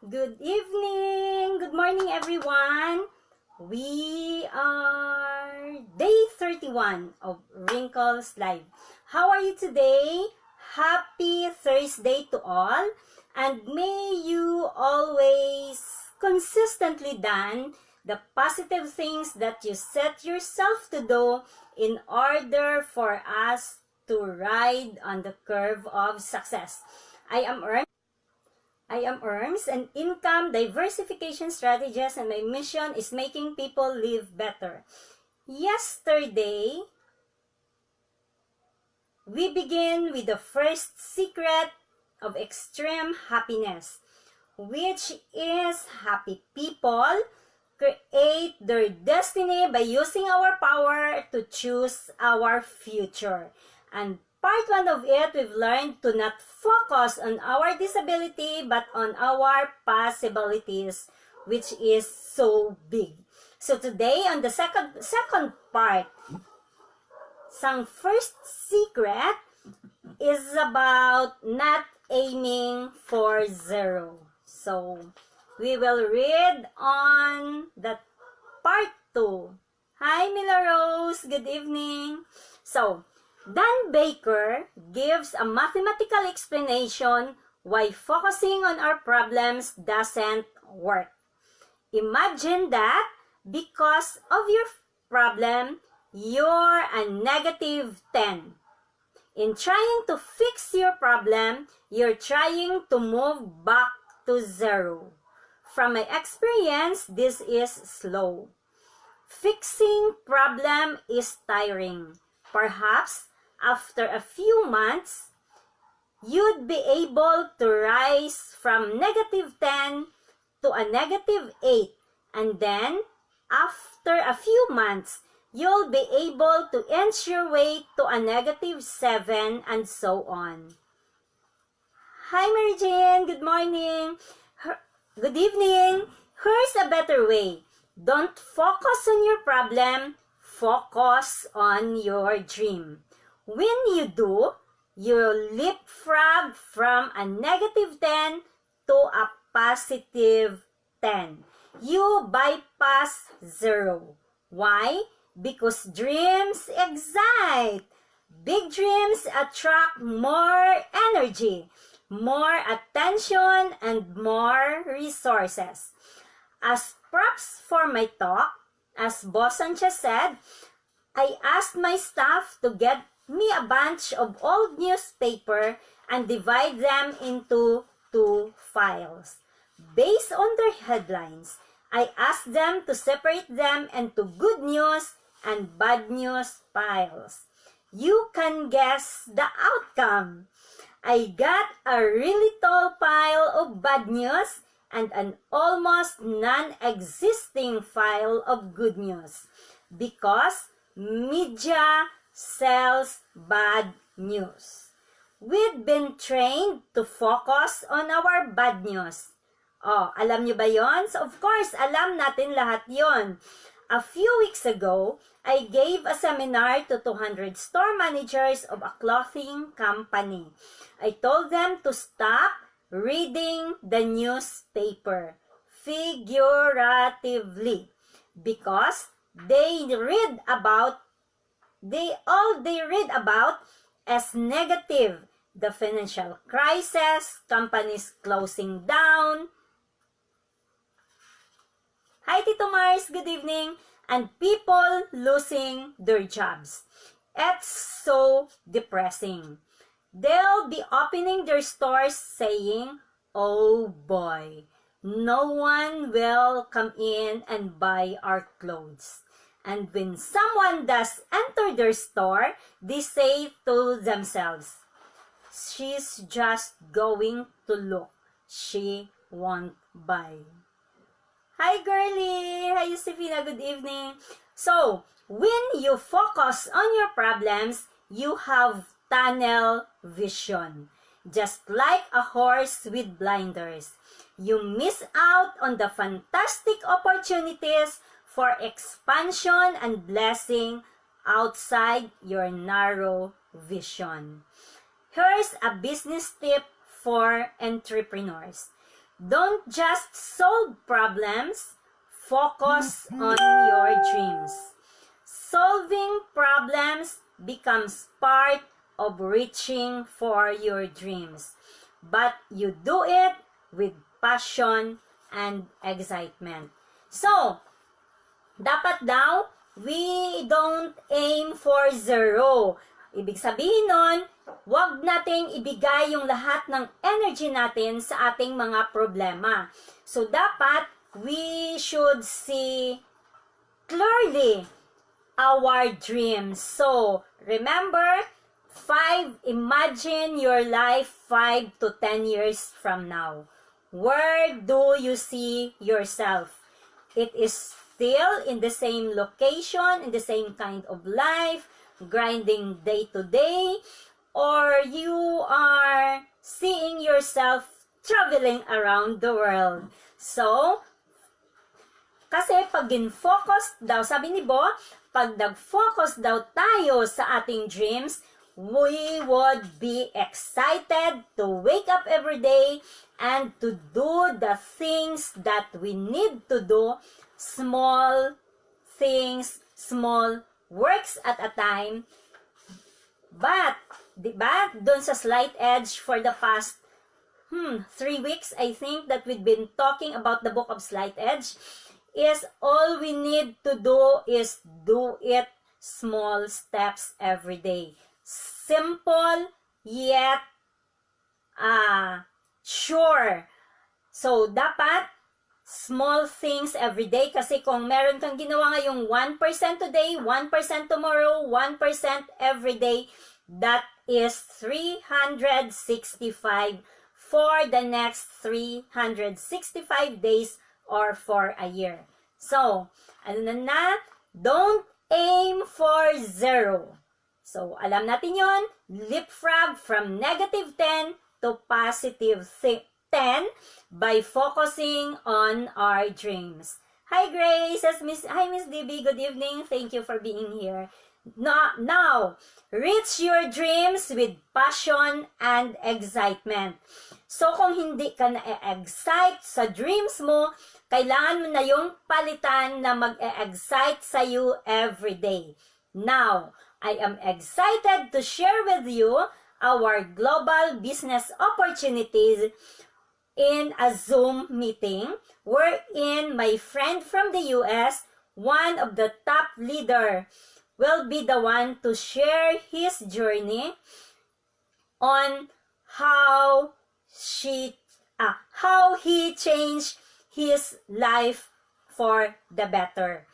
Good evening, good morning everyone. We are day 31 of Wrinkles Live. How are you today? Happy Thursday to all, and may you always consistently done the positive things that you set yourself to do in order for us to ride on the curve of success. I am ERMS, an income diversification strategist, and my mission is making people live better. Yesterday, we begin with the first secret of extreme happiness, which is happy people create their destiny by using our power to choose our future. And part 1 of it, we've learned to not focus on our disability but on our possibilities, which is so big. So today, on the second part, some first secret is about not aiming for zero. So we will read on the part 2. Hi, Mila Rose. Good evening. So, Dan Baker gives a mathematical explanation why focusing on our problems doesn't work. Imagine that because of your problem, you're a negative 10. In trying to fix your problem, you're trying to move back to 0. From my experience, this is slow. Fixing problem is tiring. Perhaps after a few months, you'd be able to rise from negative 10 to a negative 8. And then, after a few months, you'll be able to inch your way to a negative 7 and so on. Hi, Mary Jane. Good morning. Good evening. Here's a better way. Don't focus on your problem. Focus on your dream. When you do, you'll leapfrog from a negative 10 to a positive 10. You bypass 0. Why? Because dreams excite. Big dreams attract more energy, more attention, and more resources. As props for my talk, as Boss Sanchez said, I asked my staff to get me a bunch of old newspaper and divide them into 2 files. Based on their headlines, I asked them to separate them into good news and bad news piles. You can guess the outcome. I got a really tall pile of bad news and an almost non-existing file of good news because media sells bad news. We've been trained to focus on our bad news. Oh, alam nyo ba yon? So of course, alam natin lahat yon. A few weeks ago, I gave a seminar to 200 store managers of a clothing company. I told them to stop reading the newspaper, figuratively, because all they read about as negative, the financial crisis, companies closing down. Hi, Tito Mars, good evening, and people losing their jobs. It's so depressing. They'll be opening their stores saying, oh boy, no one will come in and buy our clothes. And when someone does enter their store, they say to themselves, she's just going to look. She won't buy. Hi, girlie! Hi, Josefina. Good evening. So, when you focus on your problems, you have tunnel vision. Just like a horse with blinders, you miss out on the fantastic opportunities for expansion and blessing outside your narrow vision. Here's a business tip for entrepreneurs. Don't just solve problems, focus on your dreams. Solving problems becomes part of reaching for your dreams. But you do it with passion and excitement. So, dapat daw, we don't aim for zero. Ibig sabihin nun, huwag nating ibigay yung lahat ng energy natin sa ating mga problema. So, dapat, we should see clearly our dreams. So, remember, imagine your life 5 to 10 years from now. Where do you see yourself? It is still in the same location, in the same kind of life, grinding day to day, or you are seeing yourself traveling around the world. So, kasi pag in-focus daw, sabi ni Bo, pag nag-focus daw tayo sa ating dreams, we would be excited to wake up every day and to do the things that we need to do, small things, small works at a time. But, di ba, dun sa Slight Edge for the past 3 weeks, I think that we've been talking about the book of Slight Edge, is all we need to do is do it small steps every day. Simple, yet sure. So, dapat small things every day kasi kung meron kang ginawa ngayong 1% today, 1% tomorrow, 1% every day, that is 365 for the next 365 days or for a year. So, don't aim for zero. So, alam natin yon, leapfrog from negative 10 to positive 10 by focusing on our dreams. Hi Grace, hi Miss DB, good evening. Thank you for being here. Now, reach your dreams with passion and excitement. So, kung hindi ka na-excite sa dreams mo, kailangan mo na yung palitan na mag-excite sa you every day. Now, I am excited to share with you our global business opportunities in a Zoom meeting wherein my friend from the US, one of the top leader, will be the one to share his journey on how he changed his life for the better.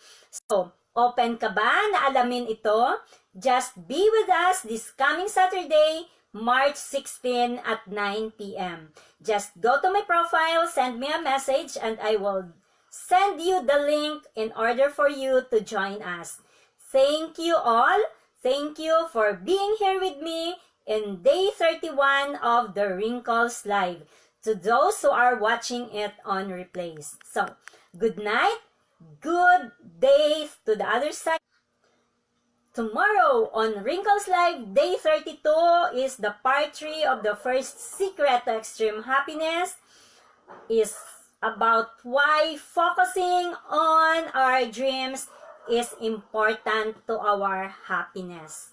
So, open ka ba na alamin ito? Just be with us this coming Saturday, March 16 at 9 p.m. Just go to my profile, send me a message, and I will send you the link in order for you to join us. Thank you all. Thank you for being here with me in day 31 of the Wrinkles Live. To those who are watching it on replays. So, good night, good day to the other side. Tomorrow on Wrinkles Live, day 32 is the part 3 of the first secret to extreme happiness. Is about why focusing on our dreams is important to our happiness.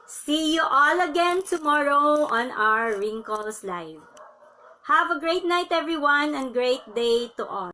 See you all again tomorrow on our Wrinkles Live. Have a great night everyone and great day to all.